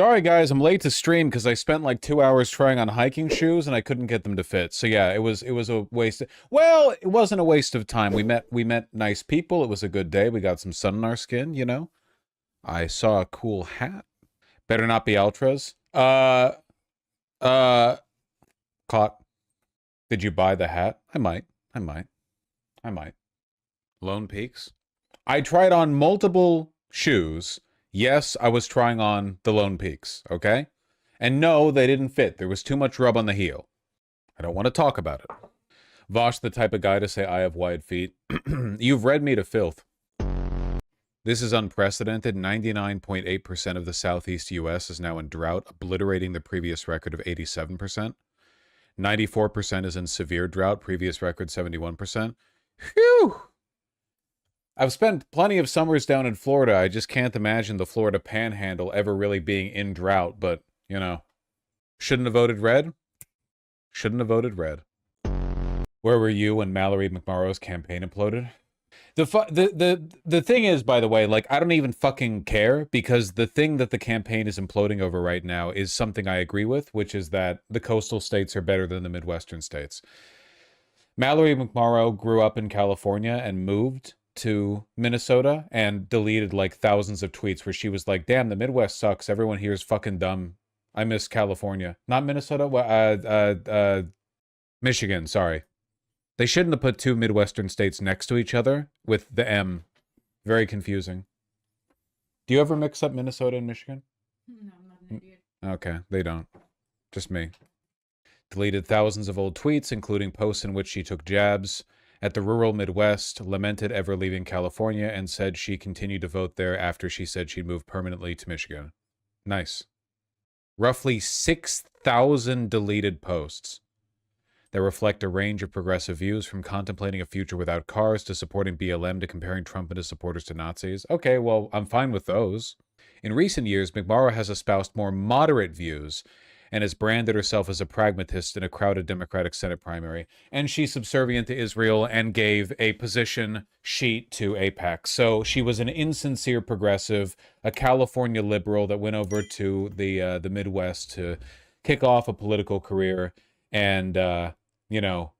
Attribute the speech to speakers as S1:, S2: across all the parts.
S1: Sorry guys, I'm late to stream because I spent like 2 hours trying on hiking shoes and I couldn't get them to fit. So yeah, it was a waste. Well, it wasn't a waste of time. We met nice people. It was a good day. We got some sun in our skin, you know. I saw a cool hat. Better not be ultras. Uh Caught. Did you buy the hat? I might. I might. I might. Lone Peaks. I tried on multiple shoes. Yes, I was trying on the Lone Peaks, okay? And no, they didn't fit. There was too much rub on the heel. I don't want to talk about it. Vaush, the type of guy to say I have wide feet. You've read me to filth. This is unprecedented. 99.8% of the southeast U.S. is now in drought, obliterating the previous record of 87%. 94% is in severe drought, previous record 71%. Phew! I've spent plenty of summers down in Florida. I just can't imagine the Florida panhandle ever really being in drought, but, you know. Shouldn't have voted red? Shouldn't have voted red. Where were you when Mallory McMorrow's campaign imploded? The thing is, by the way, like, I don't even fucking care, because the thing that the campaign is imploding over right now is something I agree with, which is that the coastal states are better than the Midwestern states. Mallory McMorrow grew up in California and moved to Minnesota and deleted like thousands of tweets where she was like, damn, the Midwest sucks. Everyone here is fucking dumb. I miss California. Not Minnesota, Michigan, sorry. They shouldn't have put two Midwestern states next to each other with the M. Very confusing. Do you ever mix up Minnesota and Michigan?
S2: No, I'm not an idiot.
S1: Okay, they don't. Just me. Deleted thousands of old tweets, including posts in which she took jabs at the rural Midwest, lamented ever leaving California, and said she continued to vote there after she said she'd moved permanently to Michigan. Nice. Roughly 6,000 deleted posts that reflect a range of progressive views, from contemplating a future without cars to supporting BLM to comparing Trump and his supporters to Nazis. Okay, well, I'm fine with those. In recent years, McMorrow has espoused more moderate views and has branded herself as a pragmatist in a crowded Democratic Senate primary. And she's subservient to Israel and gave a position sheet to AIPAC. So she was an insincere progressive, a California liberal that went over to the Midwest to kick off a political career and, you know,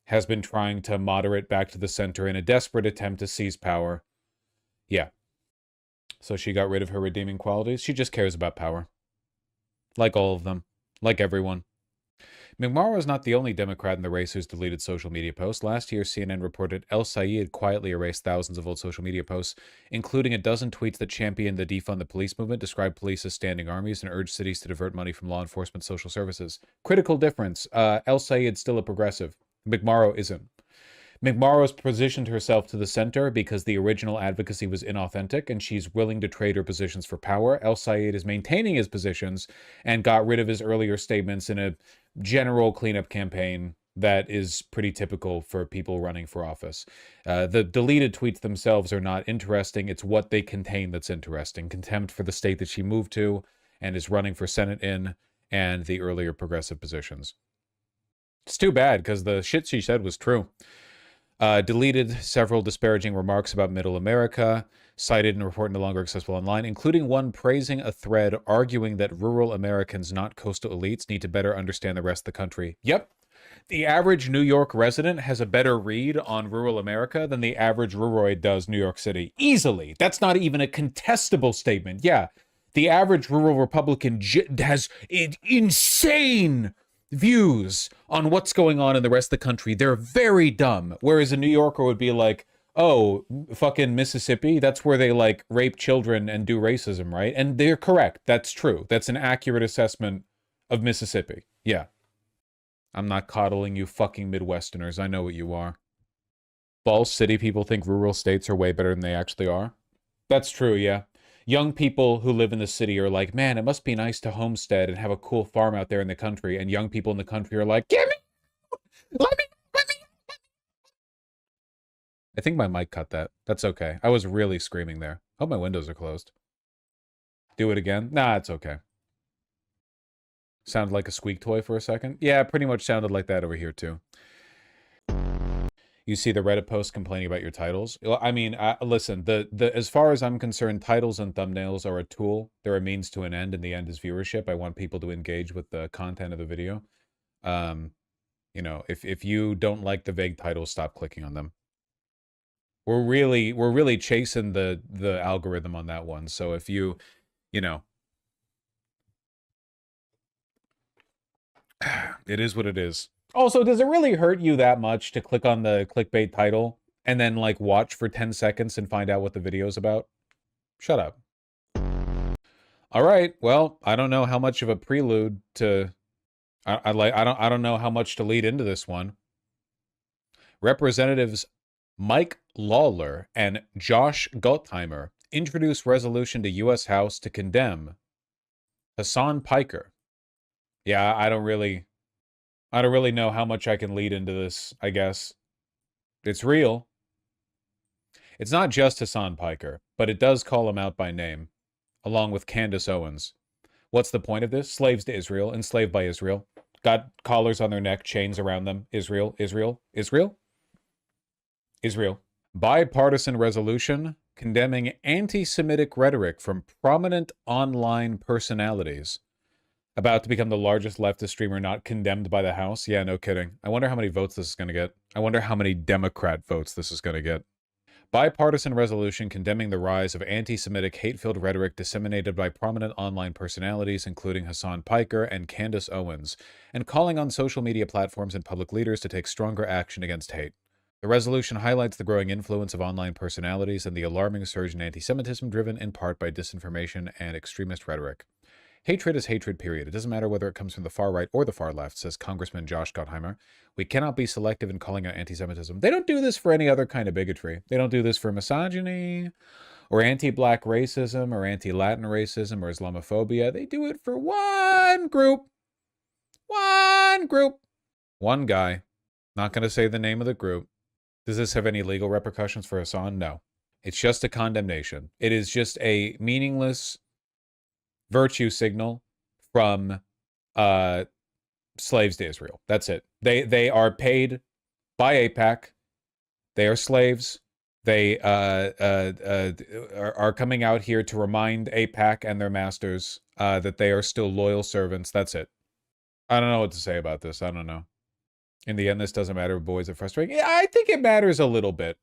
S1: has been trying to moderate back to the center in a desperate attempt to seize power. Yeah. So she got rid of her redeeming qualities. She just cares about power. Like all of them. Like everyone. McMorrow is not the only Democrat in the race who's deleted social media posts. Last year, CNN reported El Sayed quietly erased thousands of old social media posts, including a dozen tweets that championed the defund the police movement, described police as standing armies, and urged cities to divert money from law enforcement social services. Critical difference. El Sayed's still a progressive. McMorrow isn't. McMorrow's positioned herself to the center because the original advocacy was inauthentic, and she's willing to trade her positions for power. El Sayed is maintaining his positions and got rid of his earlier statements in a general cleanup campaign that is pretty typical for people running for office. The deleted tweets themselves are not interesting. It's what they contain that's interesting. Contempt for the state that she moved to and is running for Senate in, and the earlier progressive positions. It's too bad, because the shit she said was true. Deleted several disparaging remarks about Middle America, cited in a report no longer accessible online, including one praising a thread arguing that rural Americans, not coastal elites, need to better understand the rest of the country. Yep. The average New York resident has a better read on rural America than the average ruraloid does New York City. Easily. That's not even a contestable statement. Yeah. The average rural Republican has insane views on what's going on in the rest of the country. They're very dumb. Whereas a New Yorker would be like, oh, fucking Mississippi, that's where they like rape children and do racism, right? And they're correct. That's true. That's an accurate assessment of Mississippi. Yeah. I'm not coddling you fucking Midwesterners. I know what you are. False city people think rural states are way better than they actually are. That's true, yeah. Young people who live in the city are like, man, it must be nice to homestead and have a cool farm out there in the country. And young people in the country are like, give me, let me. I think my mic cut that. That's okay. I was really screaming there. Hope my windows are closed. Do it again? Nah, it's okay. Sounded like a squeak toy for a second. Yeah, pretty much sounded like that over here too. You see the Reddit post complaining about your titles. Well, I mean, listen, as far as I'm concerned, titles and thumbnails are a tool. They're a means to an end, and the end is viewership. I want people to engage with the content of the video. You know, if you don't like the vague titles, stop clicking on them. We're really chasing the algorithm on that one. So if you know, it is what it is. Also, does it really hurt you that much to click on the clickbait title and then like watch for 10 seconds and find out what the video's about? Shut up. All right. Well, I don't know how much of a prelude to I don't know how much to lead into this one. Representatives Mike Lawler and Josh Gottheimer introduced resolution to U.S. House to condemn Hasan Piker. Yeah, I don't really know how much I can lead into this, I guess. It's real. It's not just Hasan Piker, but it does call him out by name, along with Candace Owens. What's the point of this? Slaves to Israel, enslaved by Israel. Got collars on their neck, chains around them. Israel, Israel, Israel? Israel. Bipartisan resolution condemning anti-Semitic rhetoric from prominent online personalities. About to become the largest leftist streamer not condemned by the House? Yeah, no kidding. I wonder how many votes this is going to get. I wonder how many Democrat votes this is going to get. Bipartisan resolution condemning the rise of anti-Semitic hate-filled rhetoric disseminated by prominent online personalities, including Hasan Piker and Candace Owens, and calling on social media platforms and public leaders to take stronger action against hate. The resolution highlights the growing influence of online personalities and the alarming surge in anti-Semitism driven in part by disinformation and extremist rhetoric. Hatred is hatred, period. It doesn't matter whether it comes from the far right or the far left, says Congressman Josh Gottheimer. We cannot be selective in calling out anti-Semitism. They don't do this for any other kind of bigotry. They don't do this for misogyny, or anti-black racism, or anti-Latin racism, or Islamophobia. They do it for one group. One group. One guy. Not going to say the name of the group. Does this have any legal repercussions for Hasan? No. It's just a condemnation. It is just a meaningless virtue signal from slaves to Israel. That's it. They are paid by AIPAC. They are slaves. They are coming out here to remind AIPAC and their masters that they are still loyal servants. That's it. I don't know what to say about this. I don't know. In the end, this doesn't matter. Boys are frustrating. Yeah, I think it matters a little bit.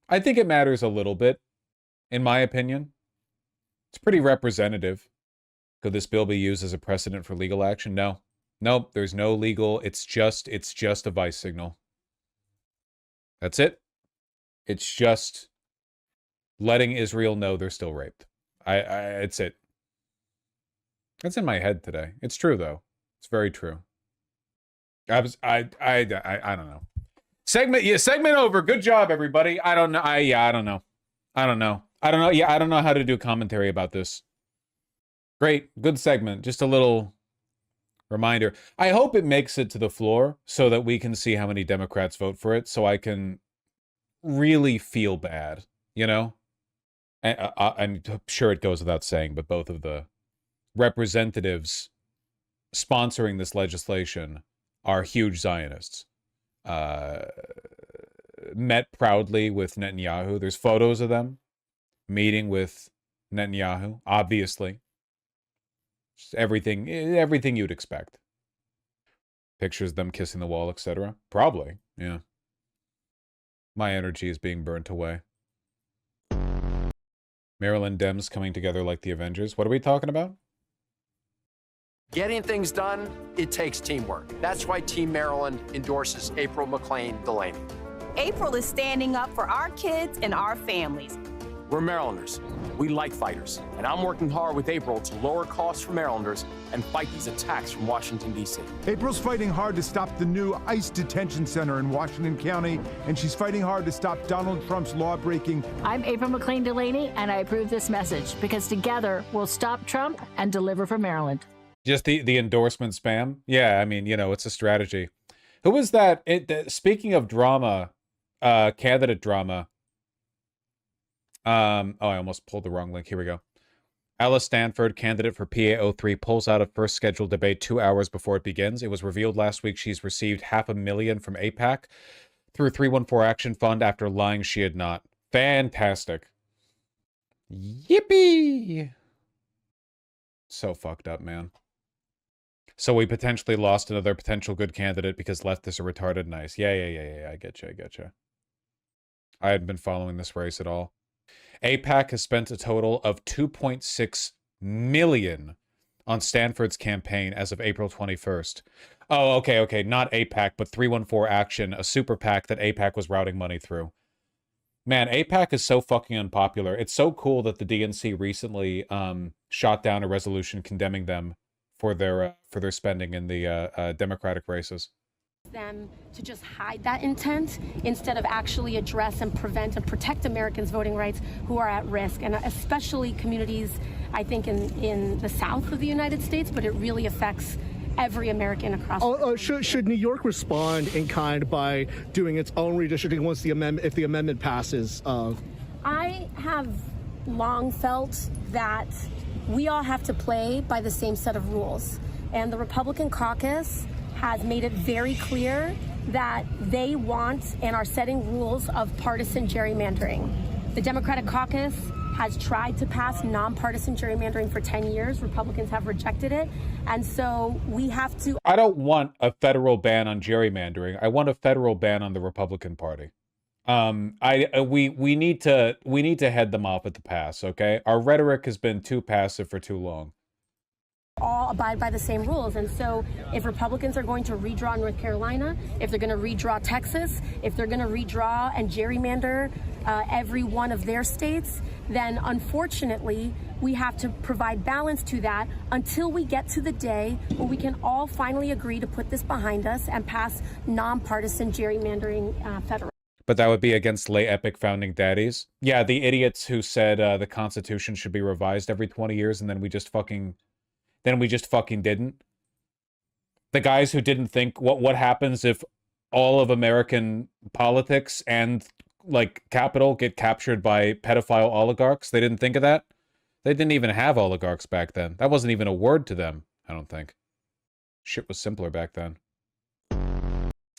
S1: I think it matters a little bit, in my opinion. It's pretty representative. Could this bill be used as a precedent for legal action? No. Nope, there's no legal. It's just a vice signal. That's it. It's just letting Israel know they're still raped. It's it. That's in my head today. It's true, though. It's very true. I don't know. Segment over. Good job, everybody. I don't know. I don't know. Yeah, I don't know how to do commentary about this. Great. Good segment. Just a little reminder. I hope it makes it to the floor so that we can see how many Democrats vote for it, so I can really feel bad, you know? And I'm sure it goes without saying, but both of the representatives sponsoring this legislation are huge Zionists. Met proudly with Netanyahu. There's photos of them meeting with Netanyahu, obviously. Just everything you'd expect. Pictures of them kissing the wall, etc. Probably, yeah. My energy is being burnt away. Maryland Dems coming together like the Avengers. What are we talking about?
S2: Getting things done, it takes teamwork. That's why Team Maryland endorses April McLean Delaney.
S3: April is standing up for our kids and our families.
S2: We're Marylanders. We like fighters. And I'm working hard with April to lower costs for Marylanders and fight these attacks from Washington, D.C.
S4: April's fighting hard to stop the new ICE detention center in Washington County, and she's fighting hard to stop Donald Trump's law-breaking.
S5: I'm April McLean Delaney, and I approve this message because together we'll stop Trump and deliver for Maryland.
S1: Just the endorsement spam? Yeah, I mean, you know, it's a strategy. Who was that? Speaking of drama, candidate drama. Oh, I almost pulled the wrong link. Here we go. Alice Stanford, candidate for PA03, pulls out of first scheduled debate 2 hours before it begins. It was revealed last week she's received $500,000 from AIPAC through 314 Action Fund after lying she had not. Fantastic. Yippee! So fucked up, man. So we potentially lost another potential good candidate because leftists are retarded. Nice. Yeah. I get you. I hadn't been following this race at all. AIPAC has spent a total of $2.6 million on Stanford's campaign as of April 21st. Oh, okay. Not AIPAC, but 314 Action, a super PAC that AIPAC was routing money through. Man, AIPAC is so fucking unpopular. It's so cool that the DNC recently shot down a resolution condemning them for their spending in the Democratic races.
S6: Them to just hide that intent instead of actually address and prevent and protect Americans' voting rights who are at risk, and especially communities, I think, in the South of the United States, but it really affects every American across.
S7: Should New York respond in kind by doing its own redistricting once the amendment, if the amendment passes?
S6: I have long felt that we all have to play by the same set of rules, and the Republican caucus has made it very clear that they want and are setting rules of partisan gerrymandering. The Democratic caucus has tried to pass nonpartisan gerrymandering for 10 years. Republicans have rejected it. And so we have to...
S1: I don't want a federal ban on gerrymandering. I want a federal ban on the Republican Party. We need to head them off at the pass, okay? Our rhetoric has been too passive for too long.
S6: All abide by the same rules. And so if Republicans are going to redraw North Carolina, if they're going to redraw Texas, if they're going to redraw and gerrymander every one of their states, then unfortunately we have to provide balance to that until we get to the day where we can all finally agree to put this behind us and pass nonpartisan gerrymandering federal.
S1: But that would be against lay epic founding daddies. Yeah, the idiots who said the Constitution should be revised every 20 years and then we just fucking didn't. The guys who didn't think what happens if all of American politics and like capital get captured by pedophile oligarchs. They didn't think of that. They didn't even have oligarchs back then. That wasn't even a word to them, I don't think. Shit was simpler back then.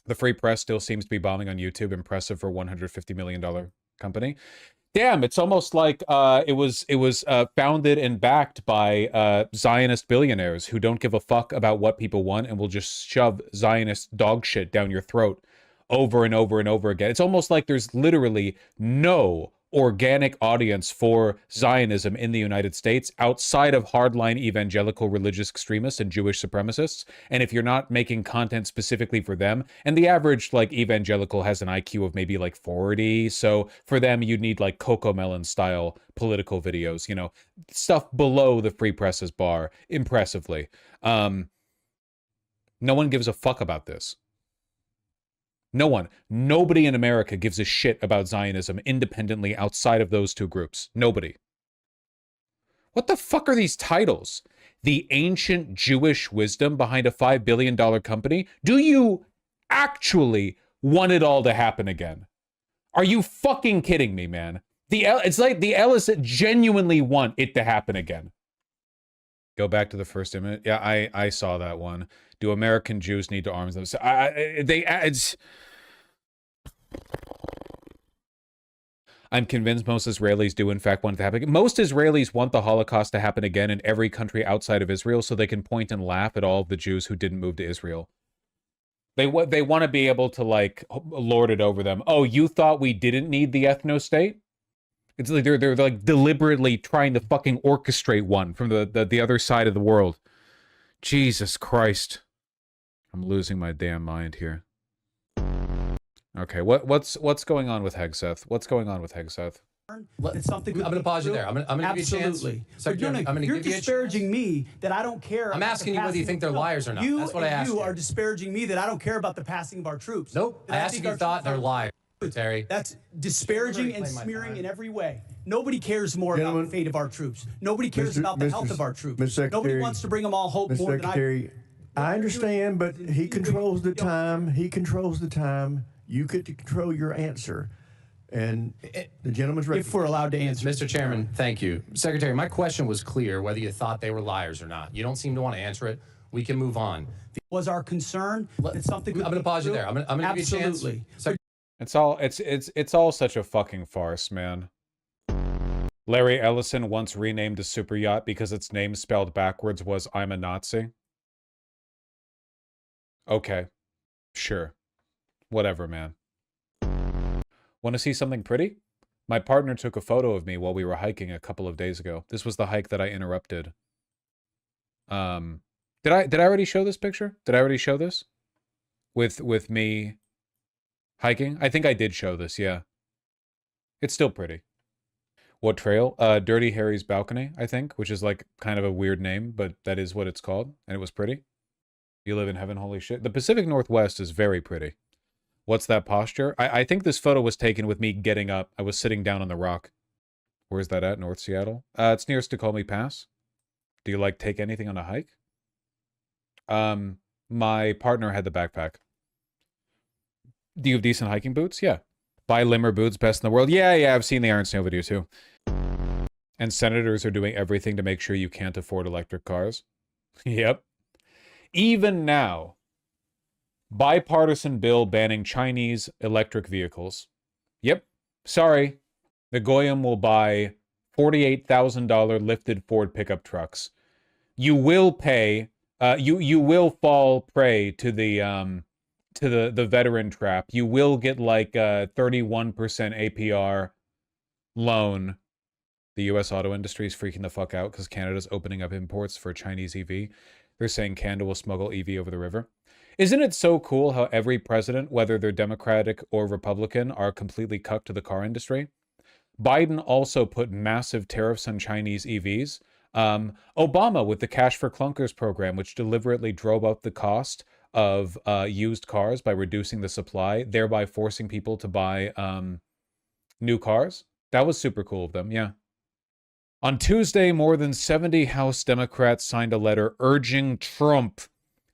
S1: The free press still seems to be bombing on YouTube. Impressive for $150 million company. Damn, it's almost like it was founded and backed by Zionist billionaires who don't give a fuck about what people want and will just shove Zionist dog shit down your throat over and over and over again. It's almost like there's literally no organic audience for Zionism in the United States outside of hardline evangelical religious extremists and Jewish supremacists. And if you're not making content specifically for them, and the average like evangelical has an IQ of maybe like 40, so for them you'd need like Cocomelon style political videos, you know, stuff below the free press's bar, impressively. No one gives a fuck about this. No one. Nobody in America gives a shit about Zionism independently outside of those two groups. Nobody. What the fuck are these titles? The ancient Jewish wisdom behind a $5 billion company? Do you actually want it all to happen again? Are you fucking kidding me, man? It's like the Ellison genuinely want it to happen again. Go back to the first image. Yeah, I saw that one. Do American Jews need to arm themselves? I'm convinced most Israelis do in fact want it to happen again. Most Israelis want the Holocaust to happen again in every country outside of Israel so they can point and laugh at all of the Jews who didn't move to Israel. They want to be able to like lord it over them. Oh, you thought we didn't need the ethno-state? It's like they're like deliberately trying to fucking orchestrate one from the other side of the world. Jesus Christ. I'm losing my damn mind here. Okay, what's going on with hegseth? What's going on with hegseth?
S8: It's something I'm going to pause you there. I'm going to give you a chance. Absolutely. You're disparaging me that I don't care.
S2: I'm asking you whether you think they're liars or not. That's what I asked you.
S8: You are disparaging me that I don't care about the passing of our troops.
S2: Nope. I asked if you thought they're liars, Terry.
S8: That's disparaging and smearing in every way. Nobody cares more about the fate of our troops. Nobody cares about the health of our troops. Nobody wants to bring them all hope more than
S9: I understand, but he controls the time. He controls the time. You get to control your answer. And the gentleman's ready.
S8: If we're allowed to answer.
S2: Mr. Chairman, thank you. Secretary, my question was clear, whether you thought they were liars or not. You don't seem to want to answer it. We can move on.
S8: Was our concern that something...
S2: I'm going to pause you there. I'm going to give you a chance.
S8: Absolutely.
S1: It's all such a fucking farce, man. Larry Ellison once renamed a super yacht because its name spelled backwards was "I'm a Nazi." Okay. Sure. Whatever, man. Want to see something pretty? My partner took a photo of me while we were hiking a couple of days ago. This was the hike that I interrupted. Did I already show this picture? Did I already show this? With me hiking? I think I did show this, yeah. It's still pretty. What trail? Dirty Harry's Balcony, I think, which is like kind of a weird name, but that is what it's called, and it was pretty. You live in heaven, holy shit. The Pacific Northwest is very pretty. What's that posture? I think this photo was taken with me getting up. I was sitting down on the rock. Where's that at? North Seattle? It's near Stakhomi Pass. Do you like take anything on a hike? My partner had the backpack. Do you have decent hiking boots? Yeah. Buy Limmer boots, best in the world. Yeah, I've seen the Iron Snow video too. And senators are doing everything to make sure you can't afford electric cars. Yep. Even now, bipartisan bill banning Chinese electric vehicles. Yep. Sorry. The Goyim will buy $48,000 lifted Ford pickup trucks. You will pay, you will fall prey to the veteran trap. You will get like a 31% APR loan. The U.S. auto industry is freaking the fuck out because Canada's opening up imports for Chinese EV. They're saying Canada will smuggle EV over the river. Isn't it so cool how every president, whether they're Democratic or Republican, are completely cucked to the car industry? Biden also put massive tariffs on Chinese EVs. Obama with the Cash for Clunkers program, which deliberately drove up the cost of used cars by reducing the supply, thereby forcing people to buy new cars. That was super cool of them, yeah. On Tuesday, more than 70 House Democrats signed a letter urging Trump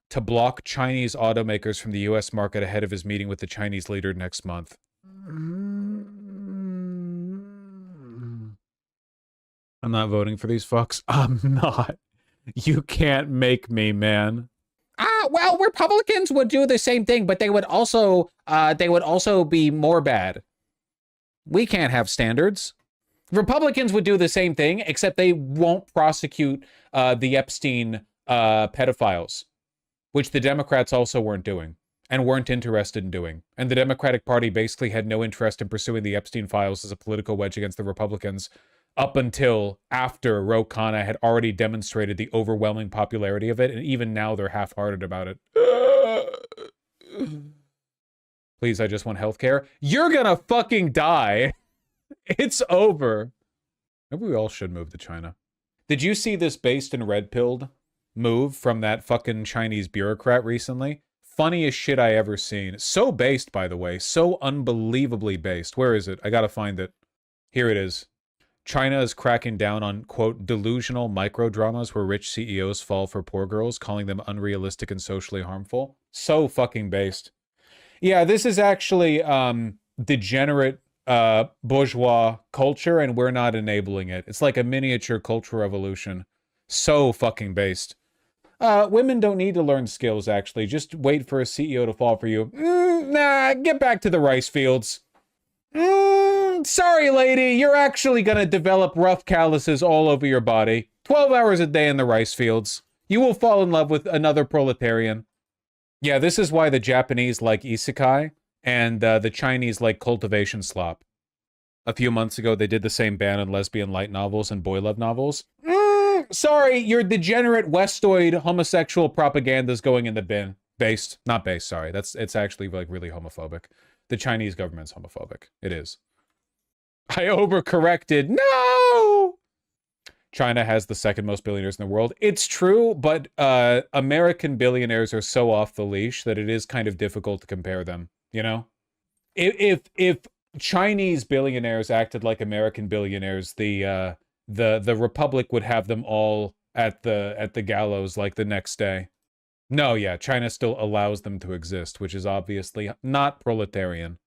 S1: to block Chinese automakers from the U.S. market ahead of his meeting with the Chinese leader next month. I'm not voting for these fucks. I'm not. You can't make me, man. Well, Republicans would do the same thing, but they would also be more bad. We can't have standards. Republicans would do the same thing, except they won't prosecute the Epstein pedophiles, which the Democrats also weren't doing and weren't interested in doing. And the Democratic Party basically had no interest in pursuing the Epstein files as a political wedge against the Republicans up until after Ro Khanna had already demonstrated the overwhelming popularity of it, and even now they're half-hearted about it. Please, I just want healthcare. You're gonna fucking die. It's over. Maybe we all should move to China. Did you see this based and red-pilled move from that fucking Chinese bureaucrat recently? Funniest shit I ever seen. So based, by the way. So unbelievably based. Where is it? I gotta find it. Here it is. China is cracking down on, quote, delusional microdramas where rich CEOs fall for poor girls, calling them unrealistic and socially harmful. So fucking based. Yeah, this is actually degenerate bourgeois culture, and we're not enabling it. It's like a miniature cultural revolution. So fucking based. Women don't need to learn skills, actually. Just wait for a CEO to fall for you. Nah, get back to the rice fields. Sorry, lady, you're actually gonna develop rough calluses all over your body. 12 hours a day in the rice fields. You will fall in love with another proletarian. Yeah, this is why the Japanese like isekai, and the Chinese like cultivation slop. A few months ago, they did the same ban on lesbian light novels and boy love novels. Sorry, your degenerate Westoid homosexual propaganda's going in the bin. Based. Not based, sorry. It's actually like really homophobic. The Chinese government's homophobic. It is. I overcorrected. No! China has the second most billionaires in the world. It's true, but American billionaires are so off the leash that it is kind of difficult to compare them, you know? If Chinese billionaires acted like American billionaires, the Republic would have them all at the gallows like the next day. No, yeah, China still allows them to exist, which is obviously not proletarian.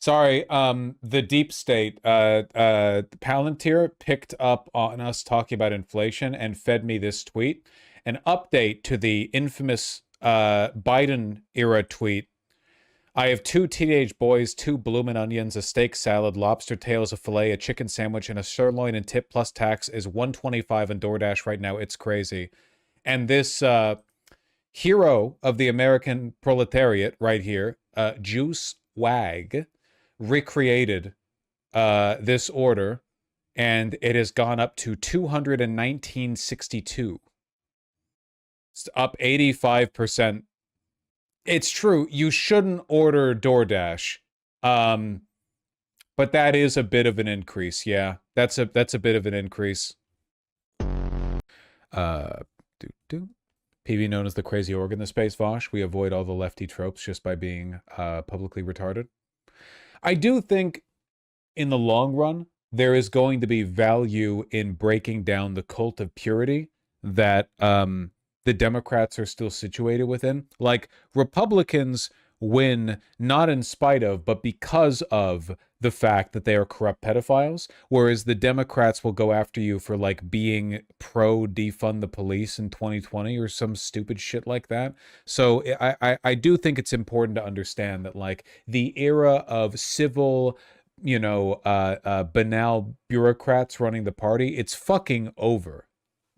S1: Sorry, the deep state, Palantir picked up on us talking about inflation and fed me this tweet. An update to the infamous Biden-era tweet. I have 2 teenage boys, 2 bloomin' onions, a steak salad, lobster tails, a fillet, a chicken sandwich, and a sirloin and tip plus tax is $125 on DoorDash right now. It's crazy. And this hero of the American proletariat right here, Juice Wag, recreated this order, and it has gone up to $219.62. It's up 85%. It's true, you shouldn't order DoorDash, but that is a bit of an increase. Yeah, that's a bit of an increase. PB known as the crazy org in the space, Vaush. We avoid all the lefty tropes just by being publicly retarded. I do think, in the long run, there is going to be value in breaking down the cult of purity that the Democrats are still situated within. Like, Republicans win not in spite of, but because of the fact that they are corrupt pedophiles, whereas the Democrats will go after you for, like, being pro defund the police in 2020 or some stupid shit like that. So I do think it's important to understand that, like, the era of civil, you know, banal bureaucrats running the party, it's fucking over.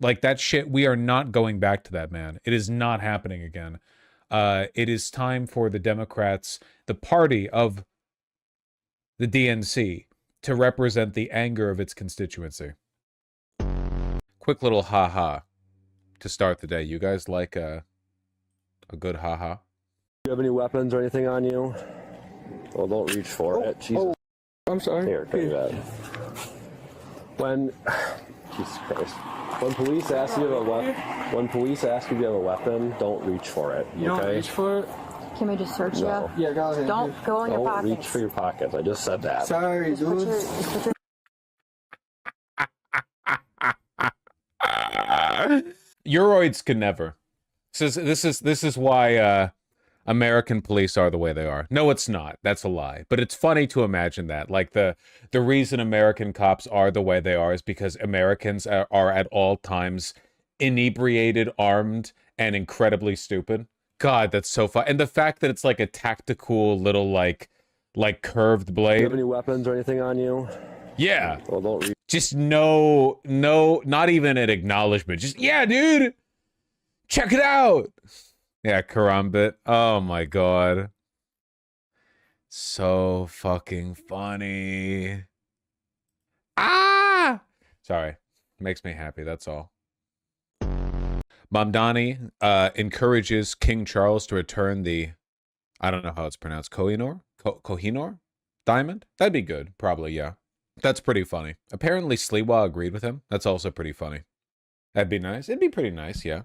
S1: Like, that shit, we are not going back to that, man. It is not happening again. It is time for the Democrats, the party of the DNC, to represent the anger of its constituency. Quick little ha-ha to start the day. You guys like a good ha-ha?
S10: Do you have any weapons or anything on you? Well, don't reach for it. Jesus.
S11: I'm sorry.
S10: Here, take that. When... Jesus Christ. When police ask you if you have a weapon, don't reach for it.
S11: You don't reach for it?
S12: Can we just search you?
S11: Yeah, go ahead.
S12: Don't go in your pockets.
S10: Don't reach for your pockets. I just said that.
S11: Sorry, dude.
S1: Euroids can never. This is why American police are the way they are. No, it's not. That's a lie. But it's funny to imagine that. Like, the reason American cops are the way they are is because Americans are at all times inebriated, armed, and incredibly stupid. God, that's so fun. And the fact that it's like a tactical little, like curved blade.
S10: Do you have any weapons or anything on you?
S1: Yeah.
S10: Well, don't reach.
S1: Just no, not even an acknowledgement. Just, yeah, dude. Check it out. Yeah, Karambit. Oh my god. So fucking funny. Ah! Sorry. Makes me happy, that's all. Mamdani encourages King Charles to return the, I don't know how it's pronounced, Kohinoor diamond? That'd be good, probably, yeah. That's pretty funny. Apparently Sliwa agreed with him. That's also pretty funny. That'd be nice. It'd be pretty nice, yeah.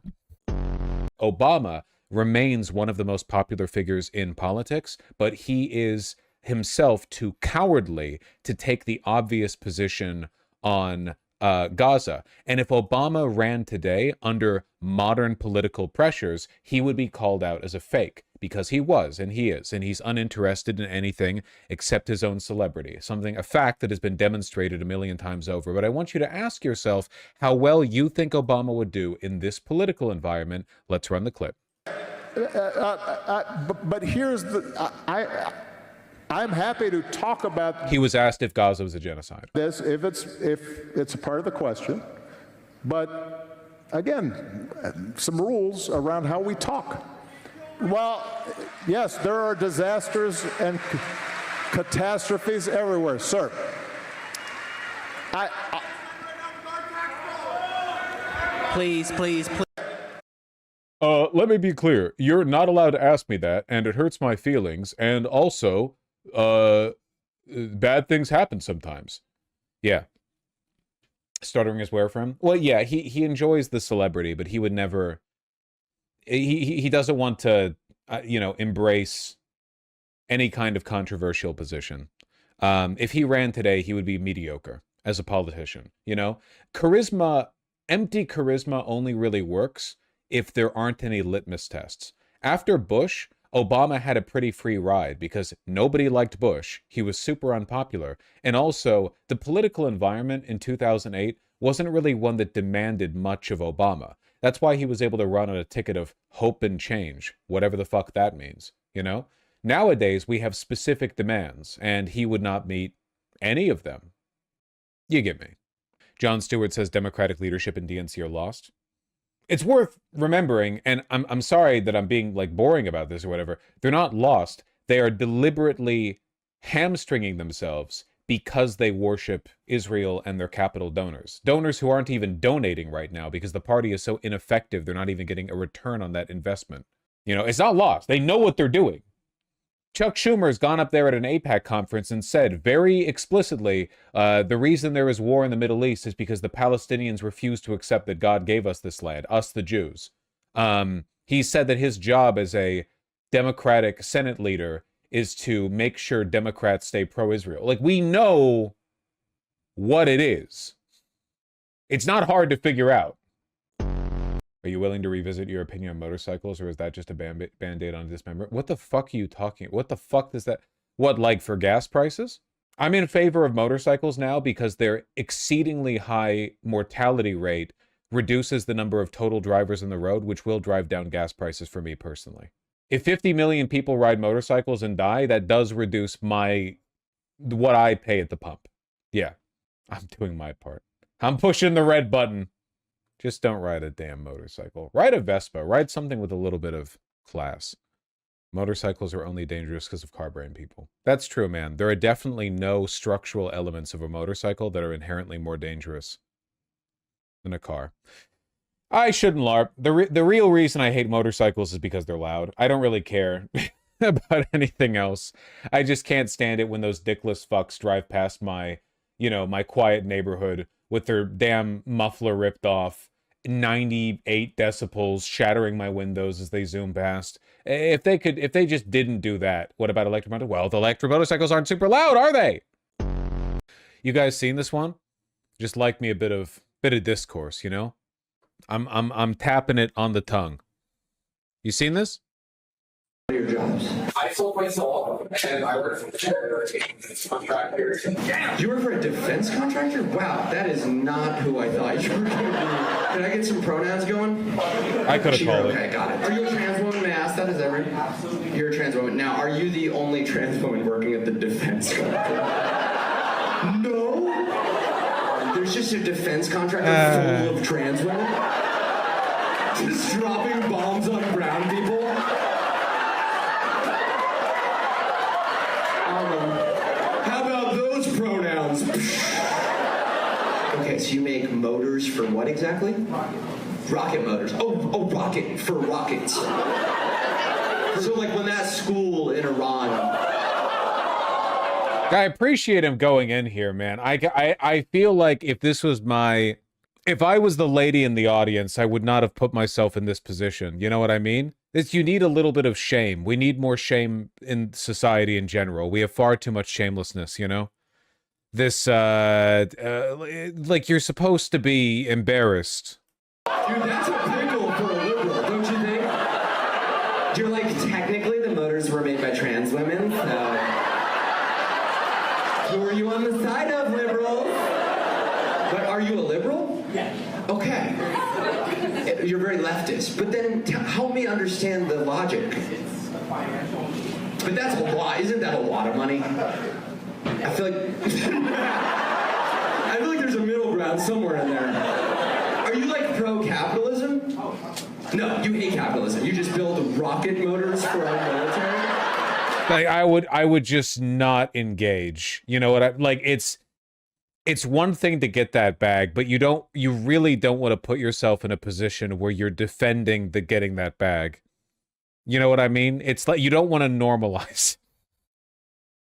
S1: Obama remains one of the most popular figures in politics, but he is himself too cowardly to take the obvious position on Gaza. And if Obama ran today under modern political pressures, he would be called out as a fake, because he was, and he is, and he's uninterested in anything except his own celebrity. A fact that has been demonstrated a million times over. But I want you to ask yourself how well you think Obama would do in this political environment. Let's run the clip.
S13: But here's the, I'm happy to talk about.
S1: He was asked if Gaza was a genocide.
S13: This, if it's a part of the question, but again, some rules around how we talk. Well, yes, there are disasters and catastrophes everywhere, sir.
S14: Please.
S1: Let me be clear. You're not allowed to ask me that, and it hurts my feelings, and also, bad things happen sometimes. Yeah. Stuttering is where from? Well, yeah, he enjoys the celebrity, but he would never... He doesn't want to, embrace any kind of controversial position. If he ran today, he would be mediocre as a politician, Charisma, empty charisma only really works if there aren't any litmus tests. After Bush, Obama had a pretty free ride because nobody liked Bush. He was super unpopular. And also, the political environment in 2008 wasn't really one that demanded much of Obama. That's why he was able to run on a ticket of hope and change, whatever the fuck that means, Nowadays, we have specific demands, and he would not meet any of them. You get me. John Stewart says Democratic leadership and DNC are lost. It's worth remembering, and I'm sorry that I'm being like boring about this or whatever. They're not lost. They are deliberately hamstringing themselves because they worship Israel and their capital donors. Donors who aren't even donating right now because the party is so ineffective, they're not even getting a return on that investment. You know, it's not lost. They know what they're doing. Chuck Schumer's gone up there at an AIPAC conference and said very explicitly, the reason there is war in the Middle East is because the Palestinians refuse to accept that God gave us this land, us the Jews. He said that his job as a Democratic Senate leader is to make sure Democrats stay pro-Israel. Like, we know what it is. It's not hard to figure out. Are you willing to revisit your opinion on motorcycles, or is that just a band-aid on dismemberment? What the fuck are you talking? What the fuck does that... What, like for gas prices? I'm in favor of motorcycles now because their exceedingly high mortality rate reduces the number of total drivers on the road, which will drive down gas prices for me personally. If 50 million people ride motorcycles and die, that does reduce what I pay at the pump. Yeah, I'm doing my part. I'm pushing the red button. Just don't ride a damn motorcycle. Ride a Vespa. Ride something with a little bit of class. Motorcycles are only dangerous because of car brain people. That's true, man. There are definitely no structural elements of a motorcycle that are inherently more dangerous than a car. I shouldn't LARP. The real reason I hate motorcycles is because they're loud. I don't really care about anything else. I just can't stand it when those dickless fucks drive past my, my quiet neighborhood with their damn muffler ripped off, 98 decibels, shattering my windows as they zoom past. If they just didn't do that, what about electric motorcycles? Well, the electric motorcycles aren't super loud, are they? You guys seen this one? Just like me a bit of discourse, you know? I'm tapping it on the tongue. You seen this?
S15: Your jobs. I sold myself and I work for a defense contractor. Damn! You work for a defense contractor? Wow, that is not who I thought you were going to be. Can I get some pronouns going?
S1: I could have called it.
S15: Okay, got it. Are you a trans woman? May I ask that? Is that right? Absolutely. You're a trans woman. Now, are you the only trans woman working at the defense contractor? No? There's just a defense contractor full of trans women? Just dropping bombs on brown people? How about those pronouns? Okay, so you make motors for what exactly? Rocket motors. Oh, rocket for rockets. So like when that school in Iran.
S1: I appreciate him going in here, man. I feel like if I was the lady in the audience, I would not have put myself in this position. You know what I mean? You need a little bit of shame. We need more shame in society in general. We have far too much shamelessness, you know? This, like you're supposed to be embarrassed.
S15: Dude, that's a pickle for a liberal, don't you think? You're like, technically the motors were made by trans women, so... Who are you on the side of, liberals? But are you a liberal? Yeah. Okay. You're very leftist, but then help me understand the logic. But that's a lot. Isn't that a lot of money? I feel like there's a middle ground somewhere in there. Are you like pro-capitalism? No, you hate capitalism. You just build rocket motors for our military.
S1: Like I would just not engage. You know what I like? It's one thing to get that bag, but you really don't want to put yourself in a position where you're defending the getting that bag. You know what I mean? It's like you don't want to normalize.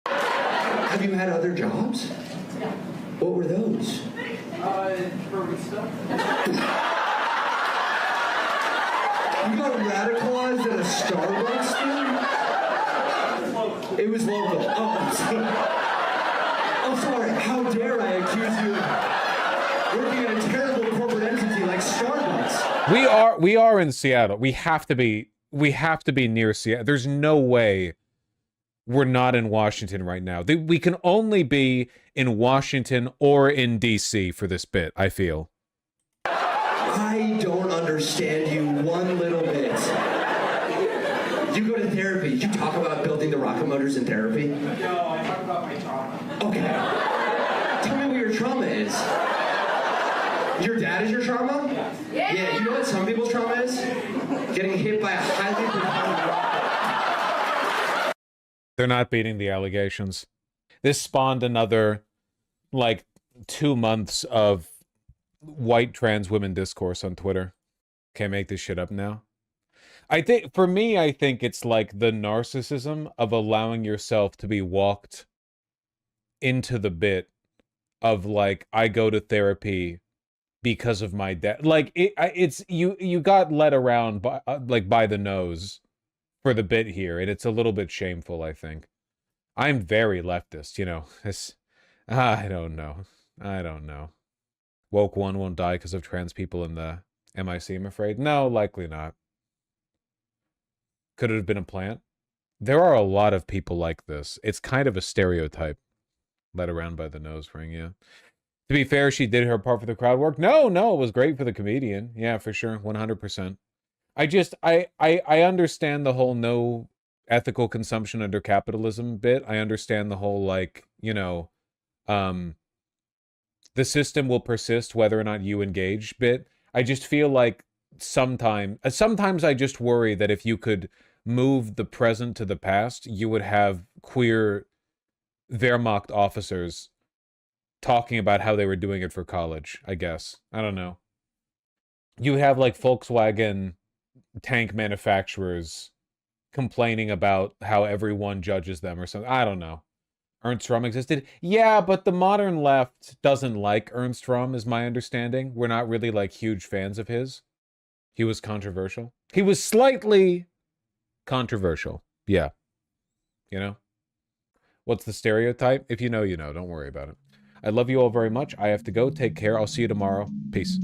S15: Have you had other jobs? What were those? You got radicalized at a Starbucks thing? It was local. Oh, sorry. How dare I accuse you of working at a terrible corporate entity like Starbucks?
S1: We are in Seattle. We have to be near Seattle. There's no way we're not in Washington right now. We can only be in Washington or in DC for this bit, I feel.
S15: I don't understand you one little bit. You go to therapy, you talk about building the the rocket motors in therapy?
S16: No, I talk about my trauma.
S15: Okay. Tell me what your trauma is. Your dad is your trauma? Yeah, you know what some people's trauma is? Getting hit by a highly propellant rocket.
S1: They're not beating the allegations. This spawned another, like, 2 months of white trans women discourse on Twitter. Can't make this shit up now. I think, for me, I think it's like the narcissism of allowing yourself to be walked into the bit of, like, I go to therapy because of my dad. Like, it's you got led around by, like, by the nose for the bit here, and it's a little bit shameful, I think. I'm very leftist, you know. I don't know. Woke one won't die because of trans people in the MIC, I'm afraid. No, likely not. Could it have been a plant? There are a lot of people like this. It's kind of a stereotype. Led around by the nose ring, yeah. To be fair, she did her part for the crowd work. No, it was great for the comedian. Yeah, for sure, 100%. I understand the whole no ethical consumption under capitalism bit. I understand the whole, like, you know, the system will persist whether or not you engage bit. I just feel like sometimes I just worry that if you could move the present to the past, you would have queer Wehrmacht officers talking about how they were doing it for college, I guess. I don't know. You have, like, Volkswagen tank manufacturers complaining about how everyone judges them or something. I don't know. Ernst Röhm existed? Yeah, but the modern left doesn't like Ernst Röhm, is my understanding. We're not really, like, huge fans of his. He was controversial. He was slightly controversial. Yeah. You know? What's the stereotype? If you know, you know. Don't worry about it. I love you all very much. I have to go. Take care. I'll see you tomorrow. Peace.